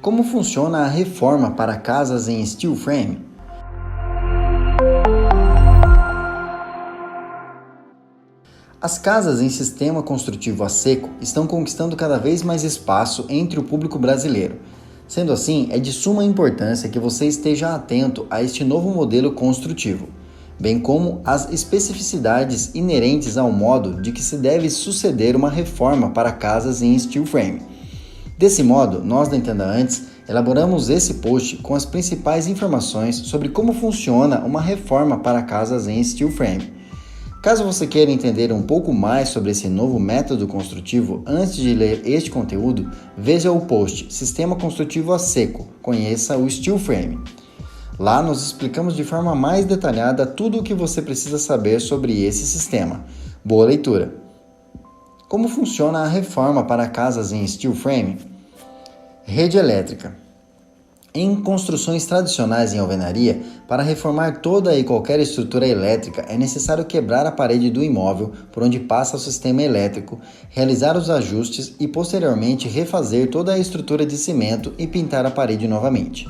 Como funciona a reforma para casas em steel frame? As casas em sistema construtivo a seco estão conquistando cada vez mais espaço entre o público brasileiro. Sendo assim, é de suma importância que você esteja atento a este novo modelo construtivo, bem como as especificidades inerentes ao modo de que se deve suceder uma reforma para casas em steel frame. Desse modo, nós da Entenda Antes elaboramos esse post com as principais informações sobre como funciona uma reforma para casas em steel frame. Caso você queira entender um pouco mais sobre esse novo método construtivo antes de ler este conteúdo, veja o post Sistema Construtivo a Seco, conheça o Steel Frame. Lá nós explicamos de forma mais detalhada tudo o que você precisa saber sobre esse sistema. Boa leitura! Como funciona a reforma para casas em steel frame? Rede elétrica. Em construções tradicionais em alvenaria, para reformar toda e qualquer estrutura elétrica é necessário quebrar a parede do imóvel por onde passa o sistema elétrico, realizar os ajustes e posteriormente refazer toda a estrutura de cimento e pintar a parede novamente.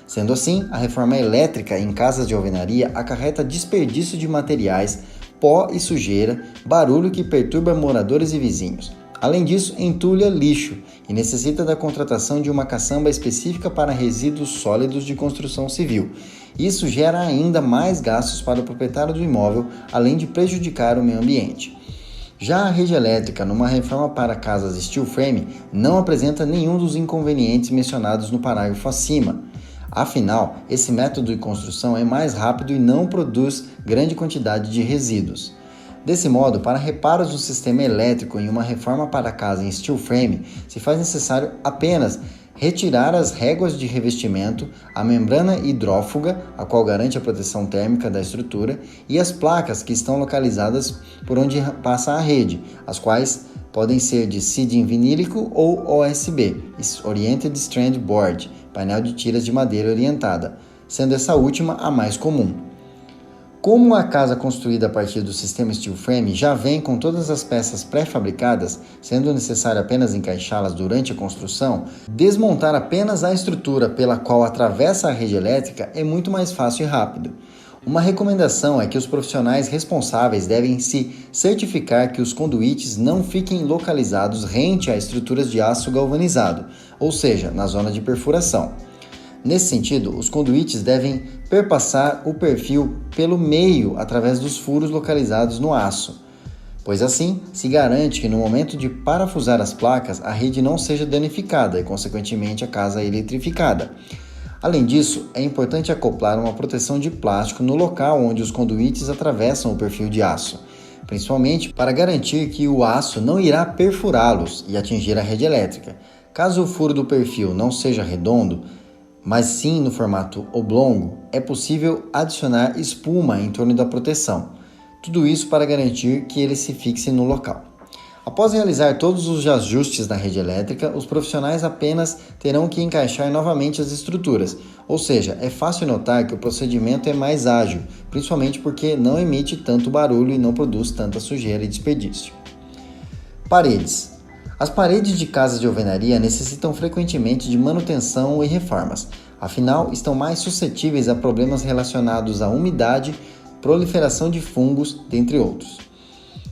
Sendo assim, a reforma elétrica em casas de alvenaria acarreta desperdício de materiais, pó e sujeira, barulho que perturba moradores e vizinhos. Além disso, entulha lixo e necessita da contratação de uma caçamba específica para resíduos sólidos de construção civil. Isso gera ainda mais gastos para o proprietário do imóvel, além de prejudicar o meio ambiente. Já a rede elétrica, numa reforma para casas steel frame, não apresenta nenhum dos inconvenientes mencionados no parágrafo acima. Afinal, esse método de construção é mais rápido e não produz grande quantidade de resíduos. Desse modo, para reparos no sistema elétrico em uma reforma para casa em steel frame, se faz necessário apenas retirar as réguas de revestimento, a membrana hidrófuga, a qual garante a proteção térmica da estrutura, e as placas que estão localizadas por onde passa a rede, as quais podem ser de siding vinílico ou OSB, Oriented Strand Board, painel de tiras de madeira orientada, sendo essa última a mais comum. Como a casa construída a partir do sistema steel frame já vem com todas as peças pré-fabricadas, sendo necessário apenas encaixá-las durante a construção, desmontar apenas a estrutura pela qual atravessa a rede elétrica é muito mais fácil e rápido. Uma recomendação é que os profissionais responsáveis devem se certificar que os conduítes não fiquem localizados rente a estruturas de aço galvanizado, ou seja, na zona de perfuração. Nesse sentido, os conduítes devem perpassar o perfil pelo meio através dos furos localizados no aço, pois assim se garante que no momento de parafusar as placas a rede não seja danificada e, consequentemente, a casa eletrificada. Além disso, é importante acoplar uma proteção de plástico no local onde os conduítes atravessam o perfil de aço, principalmente para garantir que o aço não irá perfurá-los e atingir a rede elétrica. Caso o furo do perfil não seja redondo, mas sim no formato oblongo, é possível adicionar espuma em torno da proteção. Tudo isso para garantir que ele se fixe no local. Após realizar todos os ajustes na rede elétrica, os profissionais apenas terão que encaixar novamente as estruturas, ou seja, é fácil notar que o procedimento é mais ágil, principalmente porque não emite tanto barulho e não produz tanta sujeira e desperdício. Paredes. As paredes de casas de alvenaria necessitam frequentemente de manutenção e reformas, afinal estão mais suscetíveis a problemas relacionados à umidade, proliferação de fungos, dentre outros.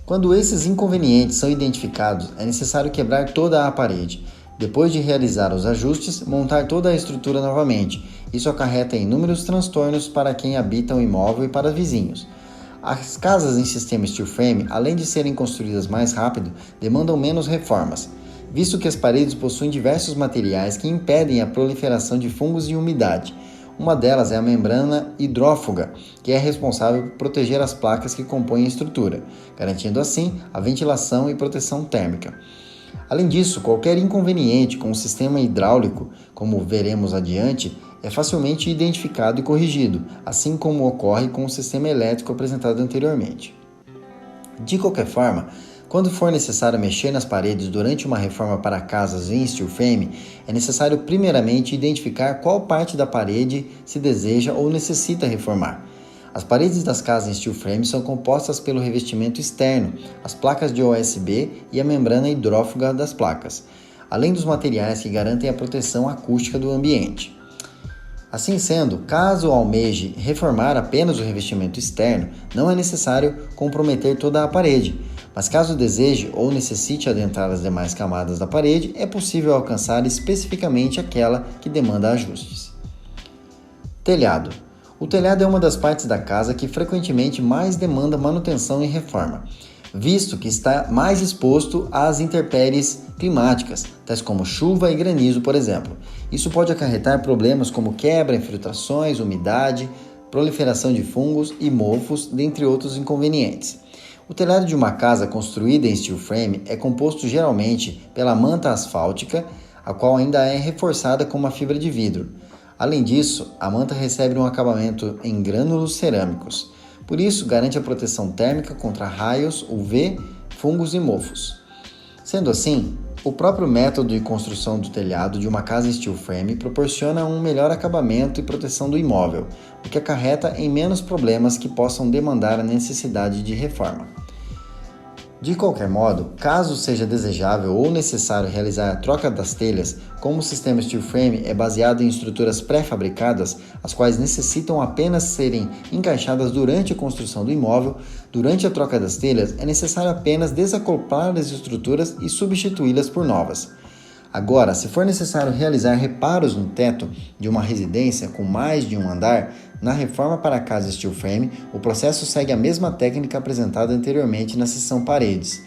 Quando esses inconvenientes são identificados, é necessário quebrar toda a parede. Depois de realizar os ajustes, montar toda a estrutura novamente. Isso acarreta inúmeros transtornos para quem habita o imóvel e para vizinhos. As casas em sistema steel frame, além de serem construídas mais rápido, demandam menos reformas, visto que as paredes possuem diversos materiais que impedem a proliferação de fungos e umidade. Uma delas é a membrana hidrófuga, que é responsável por proteger as placas que compõem a estrutura, garantindo assim a ventilação e proteção térmica. Além disso, qualquer inconveniente com o sistema hidráulico, como veremos adiante, é facilmente identificado e corrigido, assim como ocorre com o sistema elétrico apresentado anteriormente. De qualquer forma, quando for necessário mexer nas paredes durante uma reforma para casas em steel frame, é necessário primeiramente identificar qual parte da parede se deseja ou necessita reformar. As paredes das casas em steel frame são compostas pelo revestimento externo, as placas de OSB e a membrana hidrófuga das placas. além dos materiais que garantem a proteção acústica do ambiente. Assim sendo, caso almeje reformar apenas o revestimento externo, não é necessário comprometer toda a parede, mas caso deseje ou necessite adentrar as demais camadas da parede, é possível alcançar especificamente aquela que demanda ajustes. Telhado. O telhado é uma das partes da casa que frequentemente mais demanda manutenção e reforma, visto que está mais exposto às intempéries climáticas, tais como chuva e granizo, por exemplo. Isso pode acarretar problemas como quebra, infiltrações, umidade, proliferação de fungos e mofos, dentre outros inconvenientes. O telhado de uma casa construída em steel frame é composto geralmente pela manta asfáltica, a qual ainda é reforçada com uma fibra de vidro. Além disso, a manta recebe um acabamento em grânulos cerâmicos. Por isso, garante a proteção térmica contra raios, UV, fungos e mofos. Sendo assim, o próprio método de construção do telhado de uma casa steel frame proporciona um melhor acabamento e proteção do imóvel, o que acarreta em menos problemas que possam demandar a necessidade de reforma. De qualquer modo, caso seja desejável ou necessário realizar a troca das telhas, como o sistema steel frame é baseado em estruturas pré-fabricadas, as quais necessitam apenas serem encaixadas durante a construção do imóvel, durante a troca das telhas é necessário apenas desacoplar as estruturas e substituí-las por novas. Agora, se for necessário realizar reparos no teto de uma residência com mais de um andar, na reforma para a casa steel frame, o processo segue a mesma técnica apresentada anteriormente na seção paredes,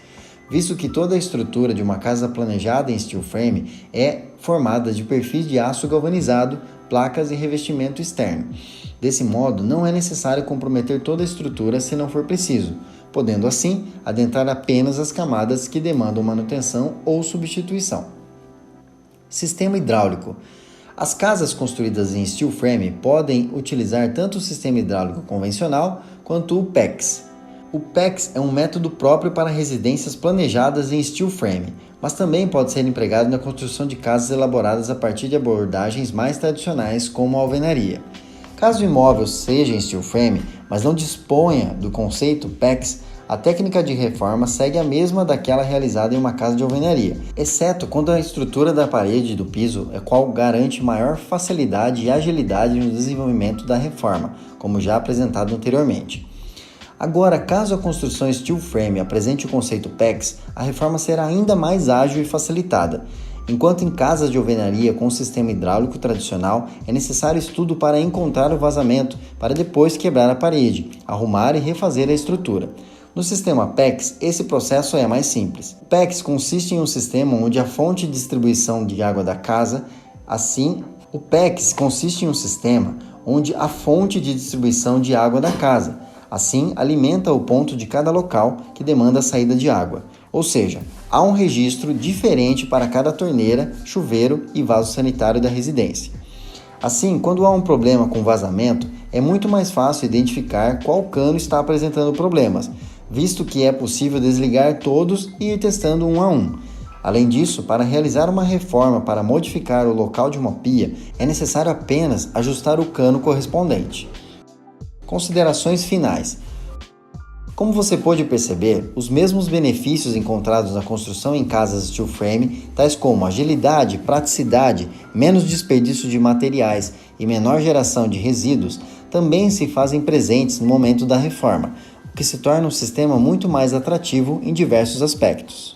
visto que toda a estrutura de uma casa planejada em steel frame é formada de perfis de aço galvanizado, placas e revestimento externo. Desse modo, não é necessário comprometer toda a estrutura se não for preciso, podendo assim adentrar apenas as camadas que demandam manutenção ou substituição. Sistema hidráulico. As casas construídas em steel frame podem utilizar tanto o sistema hidráulico convencional quanto o PEX. O PEX é um método próprio para residências planejadas em steel frame, mas também pode ser empregado na construção de casas elaboradas a partir de abordagens mais tradicionais, como a alvenaria. Caso o imóvel seja em steel frame, mas não disponha do conceito PEX, a técnica de reforma segue a mesma daquela realizada em uma casa de alvenaria, exceto quando a estrutura da parede e do piso é qual garante maior facilidade e agilidade no desenvolvimento da reforma, como já apresentado anteriormente. Agora, caso a construção steel frame apresente o conceito PEX, a reforma será ainda mais ágil e facilitada. Enquanto em casas de alvenaria com o sistema hidráulico tradicional, é necessário estudo para encontrar o vazamento, para depois quebrar a parede, arrumar e refazer a estrutura. No sistema PEX, esse processo é mais simples. O PEX consiste em um sistema onde a fonte de distribuição de água da casa, alimenta o ponto de cada local que demanda a saída de água. Ou seja, há um registro diferente para cada torneira, chuveiro e vaso sanitário da residência. Assim, quando há um problema com vazamento, é muito mais fácil identificar qual cano está apresentando problemas, visto que é possível desligar todos e ir testando um a um. Além disso, para realizar uma reforma para modificar o local de uma pia, é necessário apenas ajustar o cano correspondente. Considerações finais. Como você pôde perceber, os mesmos benefícios encontrados na construção em casas steel frame, tais como agilidade, praticidade, menos desperdício de materiais e menor geração de resíduos, também se fazem presentes no momento da reforma, o que se torna um sistema muito mais atrativo em diversos aspectos.